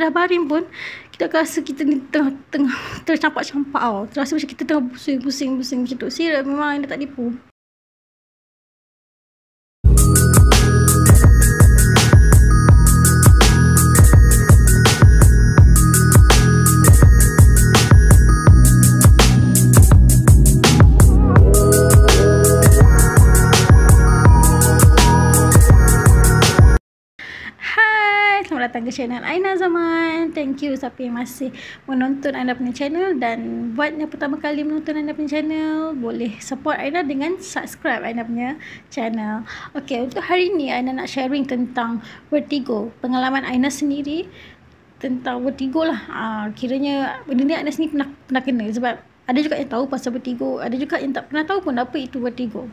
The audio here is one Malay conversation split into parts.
kita dah baring pun, kita akan rasa kita ni tengah tercampak-campak tau. Terasa macam kita tengah pusing macam tu. Serius, memang Aina tak tipu. Selamat datang ke channel Aina Zaman. Thank you siapa yang masih menonton Aina punya channel, dan buat yang pertama kali menonton Aina punya channel, boleh support Aina dengan subscribe Aina punya channel. Okay, untuk hari ni Aina nak sharing tentang vertigo. Pengalaman Aina sendiri tentang vertigo lah. Kiranya benda ni Aina sendiri pernah kena, sebab ada juga yang tahu pasal vertigo, ada juga yang tak pernah tahu pun apa itu vertigo.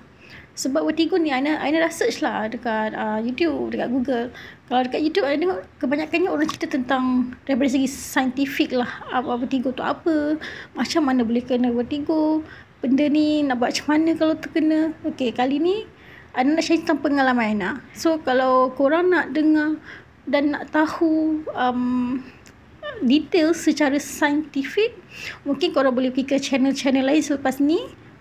Sebab vertigo ni Aina dah search lah dekat YouTube, dekat Google. Kalau dekat YouTube Aina tengok kebanyakannya orang cerita tentang daripada segi saintifik lah, apa vertigo tu apa, macam mana boleh kena vertigo, benda ni nak buat macam mana kalau terkena. Okay, kali ni Aina nak share tentang pengalaman Aina. So kalau korang nak dengar dan nak tahu detail secara saintifik, mungkin korang boleh pergi ke channel-channel lain selepas ni.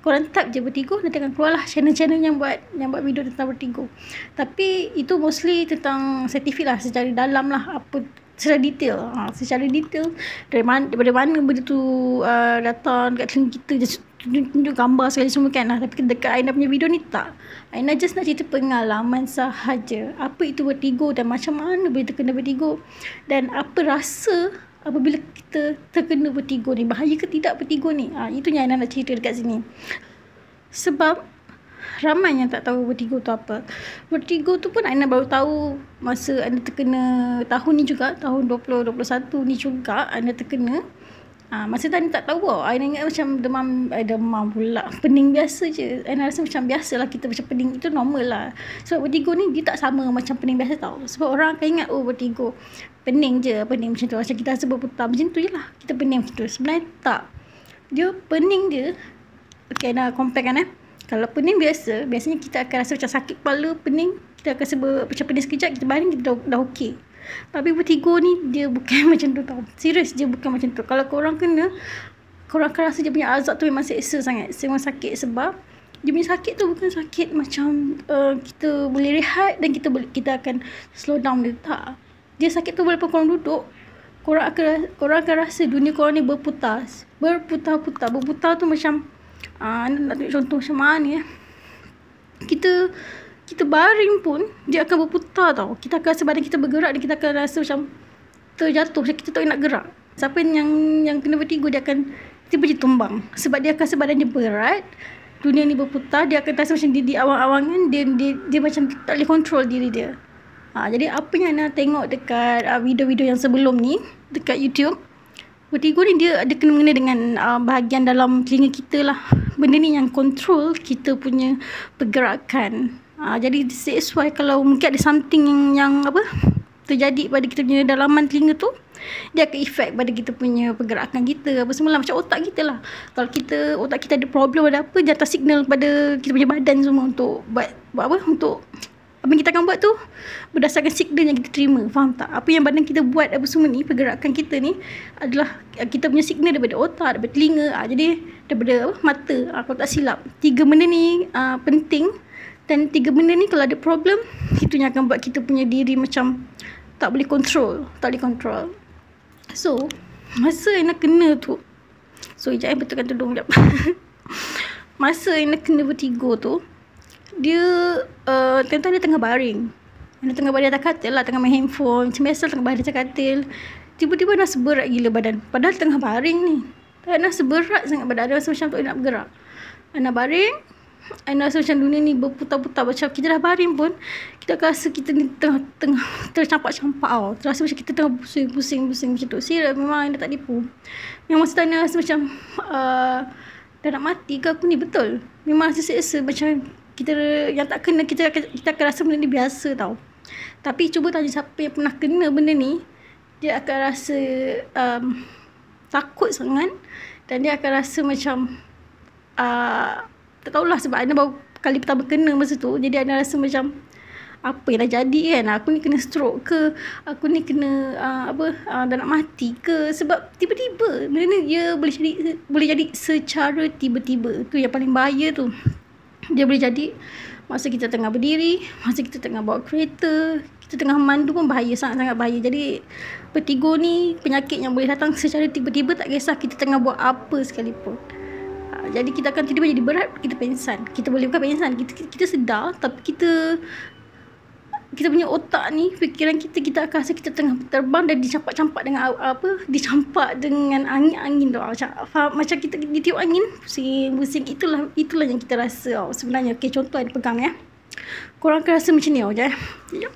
Korang type je vertigo, nanti akan keluarlah channel-channel yang buat video tentang vertigo. Tapi itu mostly tentang saintifik lah, secara dalam lah, apa secara detail. Secara detail daripada mana benda tu datang dekat telinga kita, just tunjuk gambar sekali semua kan lah. Tapi dekat Aina punya video ni tak. Aina just nak cerita pengalaman sahaja. Apa itu vertigo dan macam mana boleh terkena vertigo, dan apa rasa apabila kita terkena vertigo ni, bahaya ke tidak vertigo ni. Itu yang Aina nak cerita dekat sini. Sebab ramai yang tak tahu vertigo tu apa. Vertigo tu pun Aina baru tahu masa Aina terkena tahun ni juga, tahun 2021 ni juga Aina terkena. Masa tu Aina tak tahu tau. Aina ingat macam demam pula, pening biasa je. Aina rasa macam biasa lah, kita macam pening itu normal lah. Sebab vertigo ni dia tak sama macam pening biasa tau. Sebab orang akan ingat vertigo pening je, pening macam tu, macam kita rasa berputar macam tu je lah, kita pening macam tu. Sebenarnya tak, dia pening dia. Okay, Aina compare kan Kalau pening biasanya kita akan rasa macam sakit kepala, pening, kita akan rasa macam pening sekejap, kita baring, kita dah okey. Tapi vertigo ni dia bukan macam tu tau. Serius, dia bukan macam tu. Kalau korang kena, korang akan rasa dia punya azab tu memang seksa sangat. Memang sakit, sebab dia punya sakit tu bukan sakit macam kita boleh rehat dan kita akan slow down dia. Tak. Dia sakit tu walaupun korang duduk, korang akan rasa dunia korang ni berputar tu macam nak tunjuk contoh macam mana kita baring pun dia akan berputar tau. Kita akan rasa badan kita bergerak dan kita akan rasa macam terjatuh, macam kita tak nak gerak. Siapa yang kena vertigo, dia akan tiba-tiba tumbang, sebab dia akan rasa badan dia berat, dunia ni berputar, dia akan rasa macam dia di awang-awangan, dia macam tak boleh control diri dia. Jadi apa yang Aina tengok dekat video-video yang sebelum ni dekat YouTube, vertigo ni dia ada kena-mengena dengan bahagian dalam telinga kita lah. Benda ni yang control kita punya pergerakan. Jadi that's why kalau mungkin ada something yang terjadi pada kita punya dalaman telinga tu, dia akan efek pada kita punya pergerakan kita, apa semua lah. Macam otak kita lah, kalau otak kita ada problem, ada apa, dia hantar signal pada kita punya badan semua untuk buat apa, untuk apa yang kita akan buat tu berdasarkan signal yang kita terima. Faham tak? Apa yang badan kita buat, apa semua ni, pergerakan kita ni adalah kita punya signal daripada otak, daripada telinga, jadi daripada mata. Kalau tak silap, 3 benda ni penting. Dan 3 benda ni kalau ada problem, itu yang akan buat kita punya diri macam tak boleh control. So masa Aina kena tu, sekejap betulkan tudung sekejap. Masa Aina kena vertigo tu, dia dia tengah baring. Aina tengah baring atas katil lah, tengah main handphone macam biasa, tengah baring atas katil. Tiba-tiba Aina seberat gila badan, padahal tengah baring ni. Aina seberat sangat badan, Aina rasa macam tak nak bergerak. Aina baring, Aina rasa macam dunia ni berputar-putar. Macam kita dah baring pun, kita akan rasa kita ni tengah tercampak-campak tau. Terasa macam kita tengah pusing macam tu. Serius, memang Aina tak tipu. Memang masa Aina rasa macam dah nak mati ke aku ni, betul. Memang rasa seksa, macam kita yang tak kena, kita akan rasa benda ni biasa tau. Tapi cuba tanya siapa yang pernah kena benda ni, dia akan rasa takut sangat, dan dia akan rasa macam tak tahulah, sebab Aina baru kali pertama kena masa tu. Jadi Aina rasa macam apa yang dah jadi kan, aku ni kena stroke ke, aku ni kena dah nak mati ke. Sebab tiba-tiba benda ni dia boleh jadi secara tiba-tiba. Tu yang paling bahaya tu. Dia boleh jadi masa kita tengah berdiri, masa kita tengah bawa kereta, kita tengah memandu pun bahaya, sangat-sangat bahaya. Jadi vertigo ni penyakit yang boleh datang secara tiba-tiba, tak kisah kita tengah buat apa sekalipun. Jadi kita akan tiba-tiba jadi berat, kita pengsan. Kita boleh bukan pengsan, kita sedar, tapi kita punya otak ni, fikiran kita akan rasa kita tengah terbang dan dicampak-campak dengan dicampak dengan angin tu. Macam kita ditiup angin, pusing. Itulah yang kita rasa sebenarnya. Okey, contoh ada pegang ya. Korang akan rasa macam ni sekejap.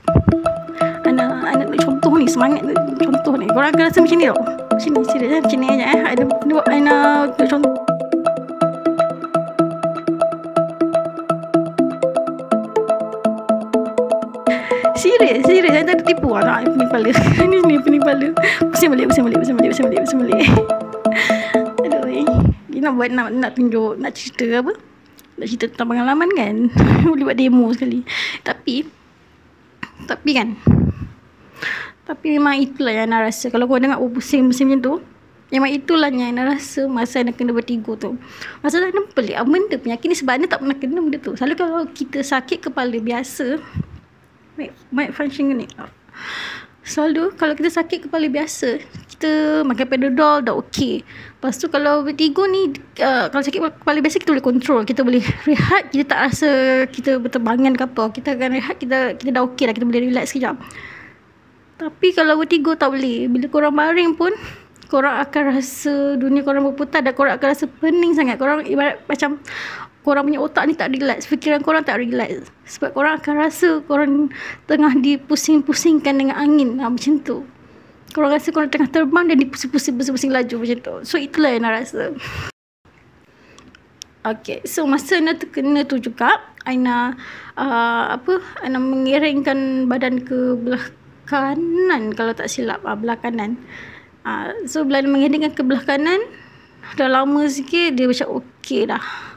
Ana nak contoh ni, semangat contoh ni. Korang akan rasa macam ni Macam ni, serius macam ni aja Ana contoh. Serius saya tak tertipu pening kepala. Ni pening kepala. Pusing balik. Aduh, nak tunjuk, nak cerita apa? Nak cerita tentang pengalaman kan. Boleh buat demo sekali. Tapi memang itulah yang Ana rasa. Kalau kau dengar pusing macam tu, memang itulah yang Ana rasa masa Ana kena vertigo tu. Masa Ana pelik, benda penyakit ni sebenarnya tak pernah kena benda tu. Selalu kalau kita sakit kepala biasa, mic function ni, selalu kalau kita sakit kepala biasa, kita makan Panadol dah okey. Lepas tu kalau vertigo ni, kalau sakit kepala biasa kita boleh kontrol, kita boleh rehat, kita tak rasa kita berterbangan ke apa, kita akan rehat, kita dah okey dah, kita boleh relax sekejap. Tapi kalau vertigo tak boleh. Bila korang baring pun, korang akan rasa dunia korang berputar dan korang akan rasa pening sangat. Korang ibarat macam korang punya otak ni tak relax, fikiran korang tak relax. Sebab korang akan rasa korang tengah dipusing-pusingkan dengan angin. Macam tu. Korang rasa korang tengah terbang dan dipusing-pusing laju macam tu. So itulah yang Ana rasa. Okay, so masa Ana terkena tu juga, Ana mengiringkan badan ke belah kanan kalau tak silap, belah kanan. So bila Ana mengiringkan ke belah kanan, dah lama sikit dia macam okey dah.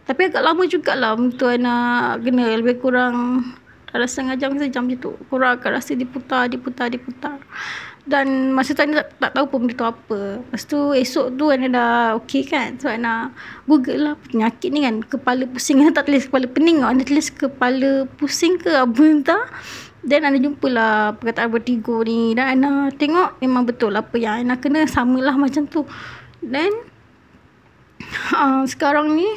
Tapi agak lama jugalah untuk Ana kena, lebih kurang dalam setengah jam, sejam macam tu. Korang akan rasa diputar. Dan masa tu Ana tak tahu pun benda tu apa. Lepas tu esok tu Ana dah okey kan. So Ana google lah penyakit ni kan, kepala pusing. Ana tak tulis kepala pening, Ana tulis kepala pusing ke apa entah. Dan Ana jumpalah perkataan vertigo ni. Dan Ana tengok memang betul apa yang Ana kena, samalah macam tu. Dan sekarang ni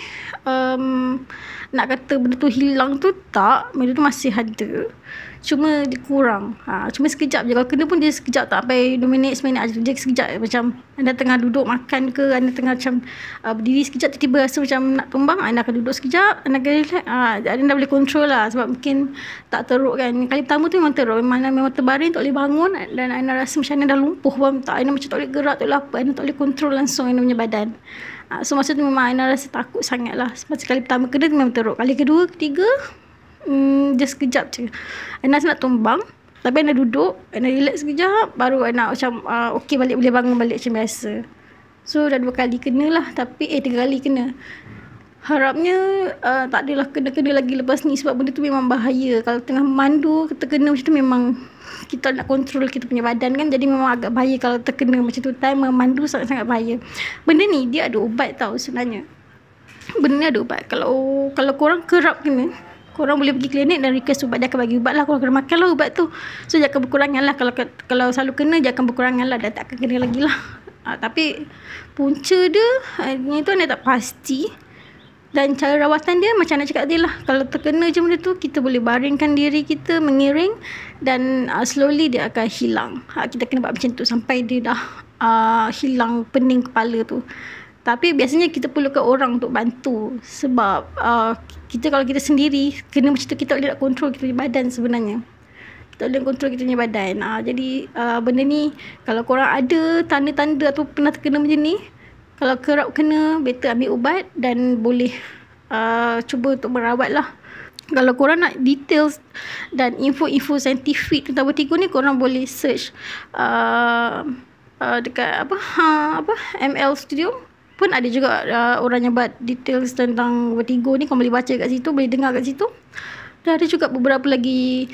nak kata benda tu hilang tu tak, benda tu masih ada, cuma dia kurang. Cuma sekejap je. Kalau kena pun dia sekejap, tak sampai 2 minit, 1 minit je. Dia sekejap, macam anda tengah duduk makan ke, anda tengah macam berdiri sekejap, tiba-tiba rasa macam nak tumbang, anda akan duduk sekejap, anda akan relax. Anda boleh control lah, sebab mungkin tak teruk kan. Kali pertama tu memang teruk, memang terbaring, tak boleh bangun. Dan anda rasa macam anda dah lumpuh, faham tak? Anda macam tak boleh gerak, tak boleh apa, anda tak boleh control langsung anda punya badan. So masa tu memang Ana rasa takut sangat lah. Sebab sekali pertama kena memang teruk. Kali kedua, ketiga, dia sekejap je. Ana rasa nak tumbang, tapi Ana duduk, Ana relax sekejap, baru Ana macam okey balik, boleh bangun balik macam biasa. So dah 2 kali kena lah. Tapi 3 kali kena. Harapnya tak adalah kena lagi lepas ni. Sebab benda tu memang bahaya. Kalau tengah memandu, terkena macam tu, memang kita nak kontrol kita punya badan kan. Jadi memang agak bahaya kalau terkena macam tu. Time memandu sangat-sangat bahaya. Benda ni dia ada ubat tau sebenarnya. Benda ni ada ubat. Kalau korang kerap kena, korang boleh pergi klinik dan request ubat. Dia akan bagi ubat lah. Korang kena makan lah ubat tu. So dia akan berkurangan lah. Kalau selalu kena, dia akan berkurangan lah. Dia tak akan kena lagi lah. Tapi punca dia itu Ana tak pasti. Dan cara rawatan dia macam nak cakap dia lah. Kalau terkena je benda tu, kita boleh baringkan diri kita, mengiring. Dan slowly dia akan hilang. Kita kena buat macam tu sampai dia dah hilang pening kepala tu. Tapi biasanya kita perlukan orang untuk bantu. Sebab kalau kita sendiri kena macam tu, kita tak boleh nak kontrol kita punya badan sebenarnya. Kita boleh kontrol kita punya badan. Jadi benda ni, kalau korang ada tanda-tanda atau pernah terkena macam ni, kalau kerap kena, better ambil ubat dan boleh cuba untuk merawat lah. Kalau korang nak details dan info-info saintifik tentang vertigo ni, korang boleh search dekat ML Studio pun ada juga orang yang buat details tentang vertigo ni. Korang boleh baca kat situ, boleh dengar kat situ. Dan ada juga beberapa lagi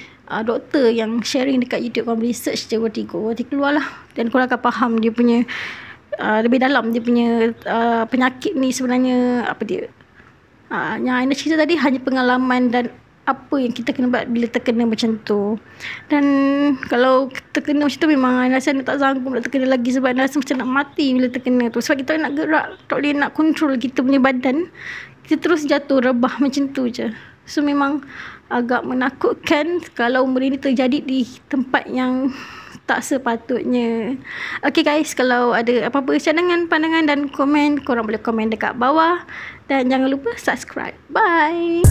doktor yang sharing dekat YouTube. Korang boleh search je vertigo, nanti keluar lah. Dan korang akan faham dia punya lebih dalam dia punya penyakit ni sebenarnya apa dia. Yang Aina cerita tadi hanya pengalaman dan apa yang kita kena buat bila terkena macam tu. Dan kalau terkena macam tu memang Aina rasa Aina tak sanggup nak terkena lagi, sebab Aina rasa macam nak mati bila terkena tu. Sebab kita tak nak gerak, tak boleh nak control kita punya badan, kita terus jatuh rebah macam tu je. So memang agak menakutkan kalau benda ni terjadi di tempat yang tak sepatutnya. Okay guys, kalau ada apa-apa cadangan, pandangan dan komen, korang boleh komen dekat bawah. Dan jangan lupa subscribe. Bye.